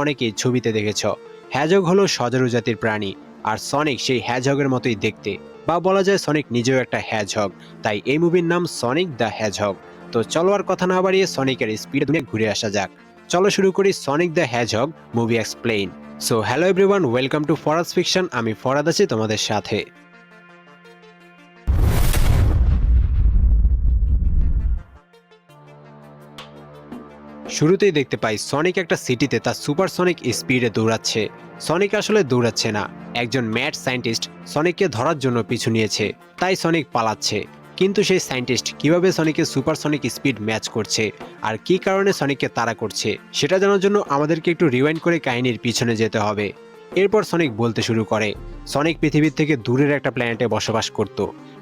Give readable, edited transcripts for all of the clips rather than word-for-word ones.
অনেকেই ছবিতে দেখেছ। হ্যাজগ হলো সজারু জাতির প্রাণী, আর সনিক সেই হ্যাজগের মতোই দেখতে, বা বলা যায় সনিক নিজেও একটা হ্যাজগ। তাই এই মুভির নাম সনিক দ্য হ্যাজগ। তো চলো আর কথা না বাড়িয়ে সনিকের স্পিডে দুনিয়া ঘুরে আসা যাক। চলো শুরু করি sonic the hedgehog movie explain. So hello everyone, welcome to Faraz fiction. আমি ফরাদ আছি তোমাদের সাথে। শুরুতেই দেখতে পাই সনিক একটা সিটিতে তার সুপারসনিক স্পিডে দৌড়াচ্ছে। সনিক আসলে দৌড়াচ্ছে না, একজন ম্যাড সায়েন্টিস্ট সনিককে ধরার জন্য পিছু নিয়েছে, তাই সনিক পালাচ্ছে। কিন্তু সেই সায়েন্টিস্ট কিভাবে সনিকের সুপারসনিক স্পিড ম্যাচ করছে আর কী কারণে সনিককে তাড়া করছে সেটা জানার জন্য আমাদেরকে একটু রিওয়াইন্ড করে কাহিনীর পিছনে যেতে হবে। এরপর সনিক বলতে শুরু করে সনিক পৃথিবীর থেকে দূরের একটা প্ল্যানেটে বসবাস করত।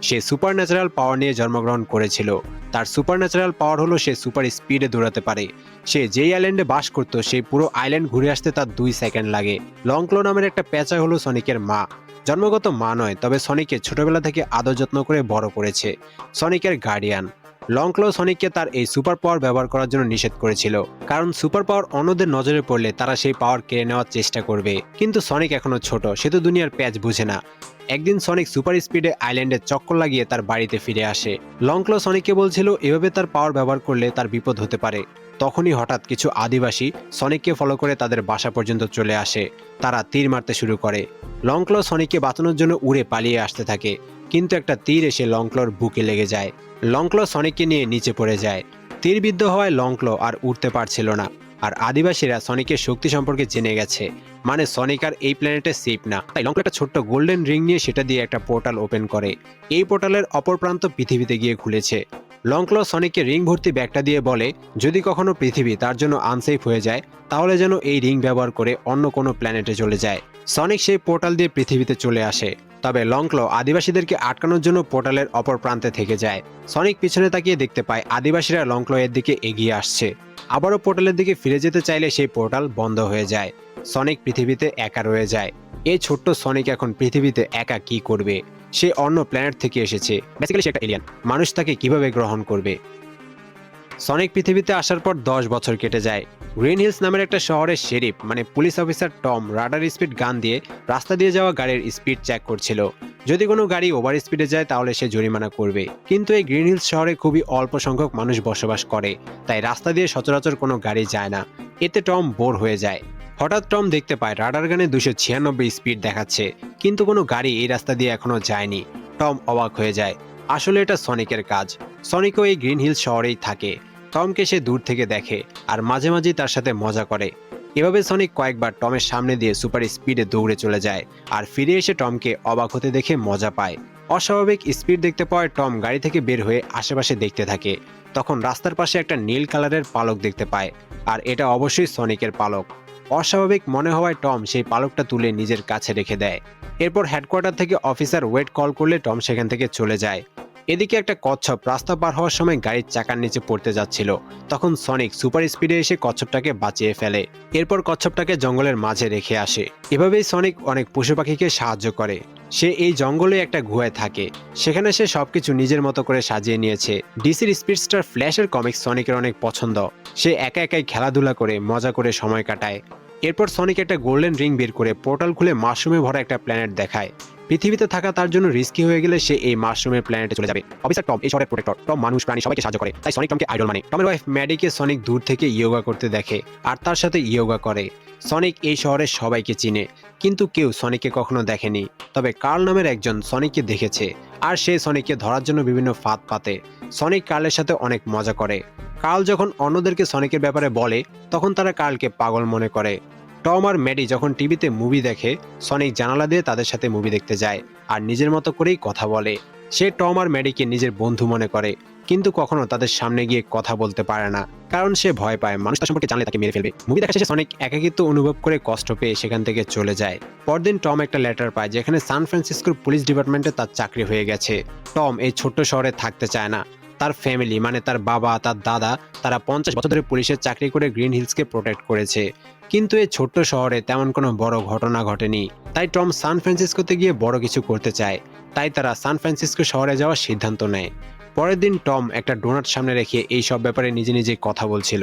সে সুপার ন্যাচারাল পাওয়ার নিয়ে জন্মগ্রহণ করেছিল। তার সুপার ন্যাচারাল পাওয়ার হলো সে সুপার স্পিডে দৌড়াতে পারে। সে যেই আইল্যান্ডে বাস করত সেই পুরো আইল্যান্ড ঘুরে আসতে তার 2 সেকেন্ড লাগে। লংক্লো নামের একটা পেঁচা হলো সনিকের মা। জন্মগত মা নয়, তবে সনিককে ছোটবেলা থেকে আদর যত্ন করে বড় করেছে। সনিকের গার্ডিয়ান লংক্লো সনিককে তার এই সুপার পাওয়ার ব্যবহার করার জন্য নিষেধ করেছিল, কারণ সুপার পাওয়ার অন্যদের নজরে পড়লে তারা সেই পাওয়ার কেড়ে নেওয়ার চেষ্টা করবে। কিন্তু সনিক এখনো ছোট, সে তো দুনিয়ার প্যাচ বুঝে না। একদিন সনিক সুপার স্পিডে আইল্যান্ডে চক্কর লাগিয়ে তার বাড়িতে ফিরে আসে। লংক্লো সনিককে বলছিল এভাবে তার পাওয়ার ব্যবহার করলে তার বিপদ হতে পারে। তখনই হঠাৎ কিছু আদিবাসী সনিককে ফলো করে তাদের বাসা পর্যন্ত চলে আসে। তারা তীর মারতে শুরু করে। লংক্লো সনিককে বাঁচানোর জন্য উড়ে পালিয়ে আসতে থাকে, কিন্তু একটা তীর এসে লংক্লোর বুকে লেগে যায়। লংক্লো সনিককে নিয়ে নিচে পড়ে যায়। তীরবিদ্ধ হওয়ায় লংক্লো আর উঠতে পারছিল না। আর আদিবাসীরা সনিকের শক্তি সম্পর্কে জেনে গেছে, মানে সনিক আর এই প্ল্যানেটে সেফ না। তাই লংক্লো একটা ছোট্ট গোল্ডেন রিং নিয়ে সেটা দিয়ে একটা পোর্টাল ওপেন করে। এই পোর্টালের অপর প্রান্ত পৃথিবীতে গিয়ে খুলেছে। লংক্লো সনিককে রিং ভর্তি ব্যাগটা দিয়ে বলে যদি কখনো পৃথিবী তার জন্য আনসেফ হয়ে যায় তাহলে যেন এই রিং ব্যবহার করে অন্য কোনো প্ল্যানেটে চলে যায়। সনিক সেই পোর্টাল দিয়ে পৃথিবীতে চলে আসে, তবে লংক্লো আদিবাসীদেরকে আটকানোর জন্য পোর্টালের অপর প্রান্তে থেকে যায়। সনিক পিছনে তাকিয়ে দেখতে পায় আদিবাসীরা লংক্লো এর দিকে এগিয়ে আসছে। আবারও পোর্টালের দিকে ফিরে যেতে চাইলে সেই পোর্টাল বন্ধ হয়ে যায়। সনিক পৃথিবীতে একা রয়ে যায়। এই ছোট্ট সনিক এখন পৃথিবীতে একা কি করবে? সে অন্য প্ল্যানেট থেকে এসেছে, বেসিক্যালি সে একটা এলিয়েন। মানুষ তাকে কিভাবে গ্রহণ করবে? সনিক পৃথিবীতে আসার পর 10 বছর কেটে যায়। গ্রিন হিলস নামের একটা শহরের শেরিফ মানে police officer Tom radar speed গান দিয়ে রাস্তা দিয়ে যাওয়া গাড়ির স্পিড চেক করছিল। যদি কোনো গাড়ি ওভার স্পিডে যায় তাহলে সে জরিমানা করবে। কিন্তু এই গ্রিন হিলস শহরে খুবই অল্প সংখ্যক মানুষ বসবাস করে, তাই রাস্তা দিয়ে সচরাচর কোনো গাড়ি যায় না। এতে টম বোর হয়ে যায়। হঠাৎ টম দেখতে পায় রাডার গানে 296 স্পিড দেখাচ্ছে, কিন্তু কোনো গাড়ি এই রাস্তা দিয়ে এখনো যায়নি। টম অবাক হয়ে যায়, আসলে এটা সনিকের কাজ। সনিকও এই গ্রিন হিলস শহরেই থাকে। টমকে সে দূর থেকে দেখে আর মাঝে মাঝেই তার সাথে মজা করে। এভাবে সনিক কয়েকবার টমের সামনে দিয়ে সুপার স্পিডে দৌড়ে চলে যায়, আর ফিরে এসে টমকে অবাক হতে দেখে মজা পায়। অস্বাভাবিক স্পিড দেখতে পাওয়ায় টম গাড়ি থেকে বের হয়ে আশেপাশে দেখতে থাকে। তখন রাস্তার পাশে একটা নীল কালারের পালক দেখতে পায়, আর এটা অবশ্যই সনিকের পালক। অস্বাভাবিক মনে হওয়ায় টম সেই পালকটা তুলে নিজের কাছে রেখে দেয়। এরপর হেডকোয়ার্টার থেকে অফিসার ওয়েট কল করলে টম সেখান থেকে চলে যায়। এদিকে একটা কচ্ছপ রাস্তা পার হওয়ার সময় গাড়ির চাকার নিচে পড়তে যাচ্ছিল। তখন সনিক সুপার স্পিডে এসে কচ্ছপটাকে বাঁচিয়ে ফেলে। এরপর কচ্ছপটাকে জঙ্গলের মাঝে রেখে আসে। এভাবেই সনিক অনেক পশু পাখিকে সাহায্য করে। সে এই জঙ্গলে একটা গুহায় থাকে, সেখানে সে সবকিছু নিজের মতো করে সাজিয়ে নিয়েছে। ডিসির স্পিডস্টার ফ্ল্যাশের কমিক্স সনিকের অনেক পছন্দ। সে একা একাই খেলাধুলা করে মজা করে সময় কাটায়। এরপর সনিক একটা গোল্ডেন রিং বের করে পোর্টাল খুলে মাশরুমে ভরা একটা প্ল্যানেট দেখায়। পৃথিবীতে থাকা তার জন্য রিস্কি হয়ে গেলে সে এই মাশরুমের প্ল্যানেটে চলে যাবে। অফিসার টম এই শহরের প্রোটেক্টর। টম মানুষ প্রাণী সবাইকে সাহায্য করে, তাই সনিক টমকে আইডল মানে। টমের ওয়াইফ ম্যাডিকে সনিক দূর থেকে ইয়োগা করতে দেখে আর তার সাথে ইয়োগা করে। সনিক এই শহরের সবাইকে চিনে, কিন্তু কেউ সনিককে কখনো দেখেনি। তবে কার্ল নামের একজন সনিককে দেখেছে, আর সে সনিককে ধরার জন্য বিভিন্ন ফাঁদ পাতে। সনিক কার্লের সাথে অনেক মজা করে। কার্ল যখন অন্যদেরকে সনিকের ব্যাপারে বলে তখন তারা কার্লকে পাগল মনে করে। টম আর ম্যাডি যখন টিভিতে মুভি দেখে সনিক জানালা দিয়ে তাদের সাথে মুভি দেখতে যায় আর নিজের মতো করেই কথা বলে। সে টম আর ম্যাডিকে নিজের বন্ধু মনে করে, কিন্তু কখনো তাদের সামনে গিয়ে কথা বলতে পারে না, কারণ সে ভয় পায় মানুষ তার সম্পর্কে জানলে তাকে মেরে ফেলবে। মুভি দেখা শেষে সনিক একাকিত্ব অনুভব করে কষ্ট পেয়ে সেখান থেকে চলে যায়। পরদিন টম একটা লেটার পায় যেখানে সান ফ্রান্সিসকোর পুলিশ ডিপার্টমেন্টে তার চাকরি হয়ে গেছে। টম এই ছোট্ট শহরে থাকতে চায় না। তার ফ্যামিলি মানে তার বাবা তার দাদা তারা 50 বছর ধরে পুলিশের চাকরি করে গ্রিন হিলসকে প্রোটেক্ট করেছে, কিন্তু এই ছোট্ট শহরে তেমন কোনো বড় ঘটনা ঘটেনি। তাই টম সান ফ্রান্সিসকোতে গিয়ে বড় কিছু করতে চায়। তাই তারা সান ফ্রান্সিসকো শহরে যাওয়ার সিদ্ধান্ত নেয়। পরের দিন টম একটা ডোনাট সামনে রেখে এই সব ব্যাপারে নিজে নিজে কথা বলছিল।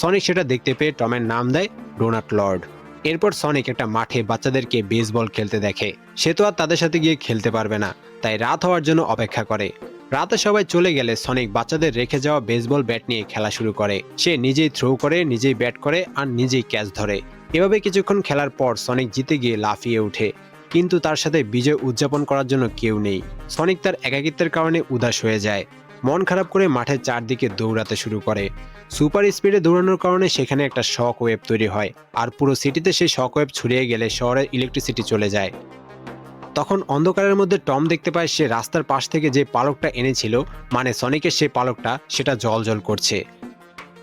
সনিক সেটা দেখতে পেয়ে টমের নাম দেয় ডোনাট লর্ড। এরপর সনিক একটা মাঠে বাচ্চাদেরকে বেসবল খেলতে দেখে। সে তো আর তাদের সাথে গিয়ে খেলতে পারবে না, তাই রাত হওয়ার জন্য অপেক্ষা করে। রাতে সবাই চলে গেলে সনিক বাচ্চাদের রেখে যাওয়া বেসবল ব্যাট নিয়ে খেলা শুরু করে। সে নিজেই থ্রো করে, নিজেই ব্যাট করে আর নিজেই ক্যাচ ধরে। এভাবে কিছুক্ষণ খেলার পর সনিক জিতে গিয়ে লাফিয়ে ওঠে, কিন্তু তার সাথে বিজয় উদযাপন করার জন্য কেউ নেই। সনিক তার একাকিত্বের কারণে উদাস হয়ে যায়। মন খারাপ করে মাঠের চারদিকে দৌড়াতে শুরু করে। সুপার স্পিডে দৌড়ানোর কারণে সেখানে একটা শক ওয়েভ তৈরি হয়, আর পুরো সিটিতে সেই শক ওয়েভ ছড়িয়ে গেলে শহরের ইলেকট্রিসিটি চলে যায়। তখন অন্ধকারের মধ্যে টম দেখতে পায় সে রাস্তার পাশ থেকে যে পালকটা এনেছিল, মানে সনিকের সেই পালকটা, সেটা জ্বল করছে।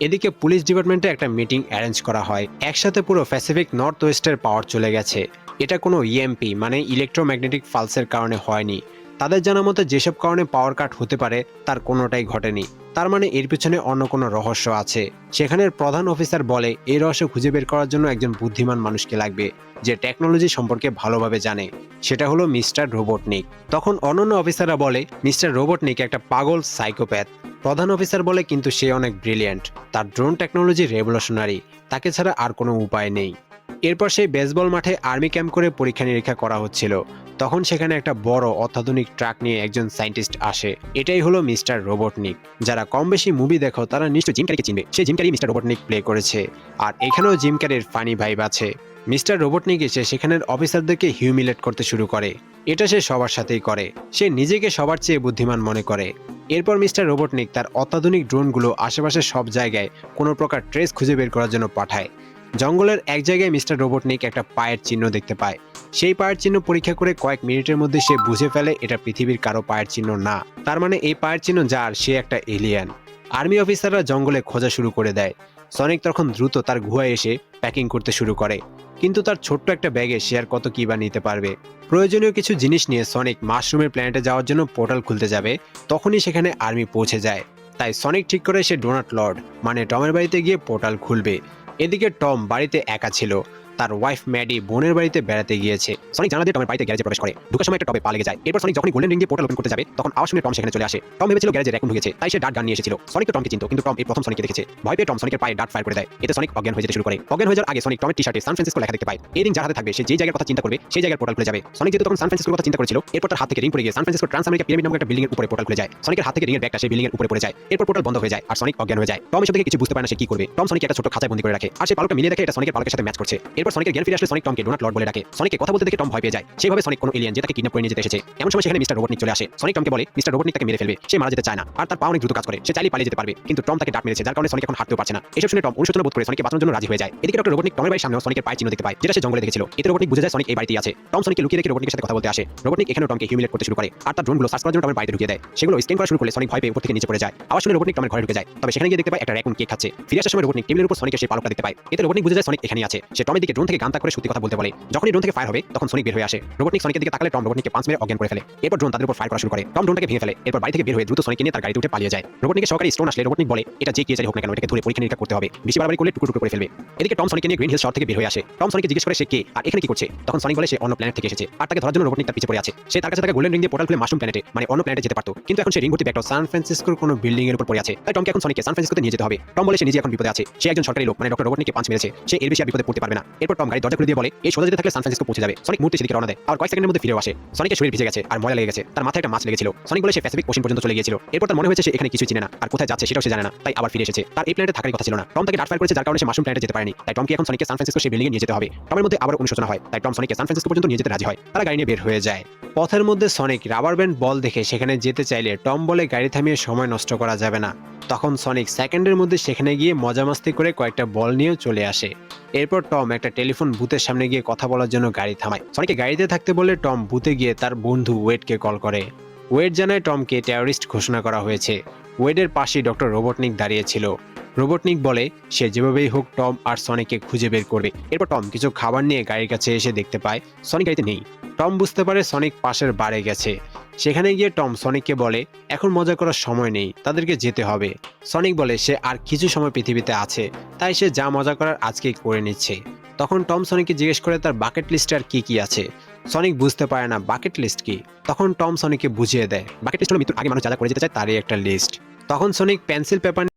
এদিকে পুলিশ ডিপার্টমেন্টে একটা মিটিং অ্যারেঞ্জ করা হয়। একসাথে পুরো প্যাসিফিক নর্থ ওয়েস্টের পাওয়ার চলে গেছে। এটা কোনো ইএমপি মানে ইলেকট্রোম্যাগনেটিক পালসের কারণে হয়নি। তাদের জানা মতে যেসব কারণে পাওয়ার কাট হতে পারে তার কোনোটাই ঘটেনি। তার মানে এর পিছনে অন্য কোনো রহস্য আছে। সেখানের প্রধান অফিসার বলে এই রহস্য খুঁজে বের করার জন্য একজন বুদ্ধিমান মানুষকে লাগবে, যে টেকনোলজি সম্পর্কে ভালোভাবে জানে। সেটা হলো মিস্টার রোবটনিক। তখন অন্যান্য অফিসাররা বলে মিস্টার রোবটনিক একটা পাগল সাইকোপ্যাথ। প্রধান অফিসার বলে কিন্তু সে অনেক ব্রিলিয়েন্ট, তার ড্রোন টেকনোলজি রেভলিউশনারি, তাকে ছাড়া আর কোনো উপায় নেই। এরপর সেই বেসবল মাঠে আর্মি ক্যাম্প করে পরীক্ষা নিরীক্ষা করা হচ্ছিল। তখন সেখানে একটা বড় অত্যাধুনিক ট্রাক নিয়ে একজন সায়েন্টিস্ট আসে। এটাই হলো মিস্টার রোবটনিক। যারা কম বেশি মুভি দেখো তারা নিশ্চয়ই জিম ক্যারিকে চিনবে। সেই gym carry mister Robotnik play করেছে। আর এখানেও জিম ক্যারির ফানি ভাইব আছে। মিস্টার রোবটনিক এসে সেখানের অফিসারদেরকে হিউমিলেট করতে শুরু করে। এটা সে সবার সাথেই করে। সে নিজেকে সবার চেয়ে বুদ্ধিমান মনে করে। এরপর মিস্টার রোবটনিক তার অত্যাধুনিক ড্রোনগুলো আশেপাশের সব জায়গায় কোনো প্রকার ট্রেস খুঁজে বের করার জন্য পাঠায়। জঙ্গলের এক জায়গায় মিস্টার রোবটনিক একটা পায়ের চিহ্ন দেখতে পায়। সেই পায়ের চিহ্ন পরীক্ষা করে কয়েক মিনিটের মধ্যে সে বুঝে ফেলে এটা পৃথিবীর কারো পায়ের চিহ্ন না। তার মানে এই পায়ের চিহ্ন যার, সে একটা এলিয়ান। আর্মি অফিসাররা জঙ্গলে খোঁজা শুরু করে দেয়। সনিক তখন দ্রুত তার গুহায় এসে প্যাকিং করতে শুরু করে, কিন্তু তার ছোট্ট একটা ব্যাগে সে আর কত কি বা নিতে পারবে। প্রয়োজনীয় কিছু জিনিস নিয়ে সনিক মাশরুমের প্ল্যানেটে যাওয়ার জন্য পোর্টাল খুলতে যাবে। তখনই সেখানে আর্মি পৌঁছে যায়। তাই সনিক ঠিক করে সে ডোনাট লর্ড মানে টমের বাড়িতে গিয়ে পোর্টাল খুলবে। এদিকে টম বাড়িতে একা ছিল। তার ওয়াইফ ম্যাডি বোনের বাড়িতে বেড়াতে গিয়েছে। সনিক জানা দিয়ে টমের বাড়িতে গ্যারেজে প্রবেশ করে। ঢুকার সময় একটা টবে পা লেগে যায়। এরপর সনিক যখন গোল্ডেন রিং দিয়ে পোর্টাল ওপেন করতে যাবে, তখন আওয়াজ শুনে টম সেখানে চলে আসে। টম ভেবেছিল গ্যারেজে র্যাকুন ঢুকেছে, তাই সে ডাট গান নিয়ে এসেছিল। সনিক তো টমকে চিনতো, কিন্তু টম এই প্রথম সনিককে দেখেছে। ভয় পেয়ে টম সনিকের পায়ে ডাট ফায়ার করে দেয়। এতে সনিক অজ্ঞান হয়ে যেতে শুরু করে। অজ্ঞান হয়ে যাওয়ার আগে সনিক টমের টি-শার্টে সান ফ্রান্সিসকো লেখা দেখতে পায়। এই রিং যার হাতে থাকবে সে যে জায়গার কথা চিন্তা করবে সেই জায়গার পোর্টাল খুলে যাবে। সনিক যেহেতু তখন সান ফ্রান্সিসকোর কথা চিন্তা করেছিল, এরপর তার হাত থেকে রিং পড়ে গিয়ে San Francisco Transamerica Pyramid নামক একটা বিল্ডিং এর উপরে পোর্টাল খুলে যায়। সনিকের হাত থেকে রিংয়ের ব্যাগটা সেই বিল্ডিং এর উপরে পড়ে যায়। এরপর পোর্টাল বন্ধ হয়ে যায় আর সনিক অজ্ঞান হয়ে যায়। টম এসব দেখে কিছু বুঝতে পারে না সে কি করবে। টম সনিককে একটা ছোট খাঁচায় বন্দী করে রাখে, আর সেই পালকটা মিলিয়ে দেখে এটা সনিকের পালকের সাথে ম্যাচ করছে। এরপর সনিকের জ্ঞান ফিরে আসলে সনিক টমকে ডোনাট লর্ড বলে ডাকে। সনিককে কথা বলতে দেখে টম ভয় পেয়ে যায়। সেভাবে সনিক কোনো এলিয়েন যে তাকে কিডন্যাপ করে নিয়ে যেতে এসেছে। এমন সময় সেখানে মিস্টার রোবটনিক চলে আসে। সনিক টমকে বলে মিস্টার রোবটনিক তাকে মেরে ফেলবে, সে মারা যেতে চায় না, আর তার পা অনেক দ্রুত কাজ করে, সে চাইলেই পালিয়ে যেতে পারবে। কিন্তু টম তাকে ডাক মেরেছে, যার কারণে সনিক এখন হাঁটতেও পারছে না। এসব শুনে টম অনুশোচনা বোধ করে সনিককে বাঁচানোর জন্য রাজি হয়ে যায়। এদিকে ডক্টর রোবটনিক টমের বাড়ির সামনেও সনিকের পায়ের চিহ্ন দেখতে পায়, যেটা সে জঙ্গলে দেখেছিল। এতে রোবটনিক বুঝে যায় সনিক এই বাড়িতেই আছে। টম সনিককে লুকিয়ে রেখে রোবটনিকের সাথে কথা বলতে আসে। রোবটনিক এখানেও টমকে হিউমিলেট করতে শুরু করে, আর তার ড্রোনগুলো সার্চ করার জন্য টমের বাড়িতে ঢুকিয়ে দেয়। সেগুলো স্ক্যান করা শুরু করলে সনিক ভয় পেয়ে উপর থেকে নিচে পড়ে যায়। আবার শুনে রোবটনিক টমের ঘরে ঢুকে যায়। তবে সেখানে গিয়ে দেখতে পায় একটা র্যাকুন কেক খাচ্ছে। ফিরে আসার সময় রোবটনিক টেবিলের উপর সনিকের সেই পালকটা দেখতে পায়। এতে রোবটনিক বুঝে যায় সনিক এখানেই আছে। সে টমের দিকে ড্রোন থেকে গান তাক করে সত্যি কথা বলতে বলে। যখনই ড্রোন থেকে ফায়ার হবে তখন সনিক বের হয়ে আসে। রোবটনিক সনিকের দিকে তাকালে টম রোবটনিককে পাঁচ মেরে অজ্ঞান করে ফেলে। এরপর ড্রোন তাদের উপর ফায়ার করা শুরু করে। টম ড্রোনটাকে ভেঙে ফেলে। এরপর বাড়ি থেকে বের হয়ে দ্রুত সনিককে নিয়ে তার গাড়িতে উঠে পালিয়ে যায়। রোবটনিকের সহকারী স্টোন আসলে রোবটনিক বলে এটা যে কেউ হোক না কেন এটাকে ধরে পরীক্ষা নিরীক্ষা করতে হবে, বেশি বাড়াবাড়ি করলে টুকরো টুকরো করে ফেলবে। এদিকে টম সনিককে নিয়ে গ্রিন হিল শহর থেকে বের হয়ে আসে। টম সনিককে জিজ্ঞেস করে সে কে আর এখানে কি করছে। তখন সনিক বলে সে অন্য প্ল্যানেট থেকে এসেছে, আর তাকে ধরার জন্য রোবটনিক তার পিছে পড়ে আছে। সে তার কাছে থাকা গোল্ডেন রিং দিয়ে পোর্টাল খুলে মাশরুম প্ল্যানেটে মানে অন্য প্ল্যানেটে যেতে পারতো, কিন্তু এখন সে রিং ভর্তি ব্যাগটা সান ফ্রান্সিসকোর কোনো বিল্ডিং এর উপর পড়ে আছে। তাই টমকে এখন সনিককে সান ফ্রান্সিসকোতে নিয়ে যেতে হবে। টম বলে সে নিজে এখন বিপদে আছে, সে একজন সরকারি লোক মানে ডক্টর রোবটনিককে পাঁচ মেরেছে, সে এর বেশি আর বিপদে পড়তে পারবে না। এরপর টম গাড়ি দরজা খুলে দিয়ে বলে এই সোজা যেতে থাকলে সান ফ্রান্সিসকো পৌঁছে যাবে। সনিক মুহূর্তে সেদিকে রওনা দেয়, আর কয়েক সেকেন্ডের মধ্যে ফিরে আসে। সনিকের শরীর ভিজে গেছে আর ময়লা লেগে গেছে, তার মাথায় একটা মাছ লেগেছিল। সনিক বলে সে প্যাসিফিক ওশান পর্যন্ত চলে গিয়েছিল। এরপর তার মনে হয়েছে সে এখানে কিছুই চিনে না, আর কোথায় যাচ্ছে সেটাও সে জানে না, তাই আবার ফিরে এসেছে। তার এই প্ল্যানেটে থাকার কথা ছিল না। টম তাকে ডাট ফায়ার করেছে, যার কারণে সে মাশরুম প্ল্যানেটে যেতে পারেনি। তাই টমকে এখন সনিককে সান ফ্রান্সিসকো সেই বিল্ডিং এ নিয়ে যেতে হবে। টমের মধ্যে আবার অনুশোচনা হয়, তাই টম সনিককে সান ফ্রান্সিসকো পর্যন্ত নিয়ে যেতে রাজি হয়। তারা গাড়ি নিয়ে বের হয়ে যায়। পথের মধ্যে সনিক রাবার ব্যান্ড বল দেখে সেখানে যেতে চাইলে টম বলে গাড়ি থামিয়ে সময় নষ্ট করা যাবে না। তখন সনিক সেকেন্ডের মধ্যে সেখানে গিয়ে মজামাস্তি করে কয়েকটা বল নিয়েও চলে আসে। এরপর টম একটা টেলিফোন বুথের সামনে গিয়ে কথা বলার জন্য গাড়ি থামায়। সনিককে গাড়িতে থাকতে বলে টম বুথে গিয়ে তার বন্ধু ওয়েডকে কল করে। ওয়েড জানায় টমকে টেররিস্ট ঘোষণা করা হয়েছে। ওয়েডের পাশেই ডক্টর রোবটনিক দাঁড়িয়েছিল। রোবটনিক বলে সে যেভাবেই হোক টম আর সনিককে খুঁজে বের করবে। এরপর টম কিছু খাবার নিয়ে গাড়ির কাছে এসে দেখতে পায় সনিক গাড়িতে নেই। টম বুঝতে পারে সনিক পাশের বারে গেছে। সেখানে গিয়ে টম সনিককে বলে এখন মজা করার সময় নেই, তাদেরকে যেতে হবে। সনিক বলে সে আর কিছু সময় পৃথিবীতে আছে, তাই সে যা মজা করার আজকেই করে নিচ্ছে। তখন টম সনিককে জিজ্ঞেস করে তার বাকেট লিস্টে আর কি কি আছে। সনিক বুঝতে পারে না বাকেট লিস্ট কি। তখন টম সনিককে বুঝিয়ে দেয় বাকেট লিস্ট হলো মৃত্যুর আগে মানুষ যা যা করে যেতে চায় তারই একটা লিস্ট। তখন সনিক পেন্সিল পেপার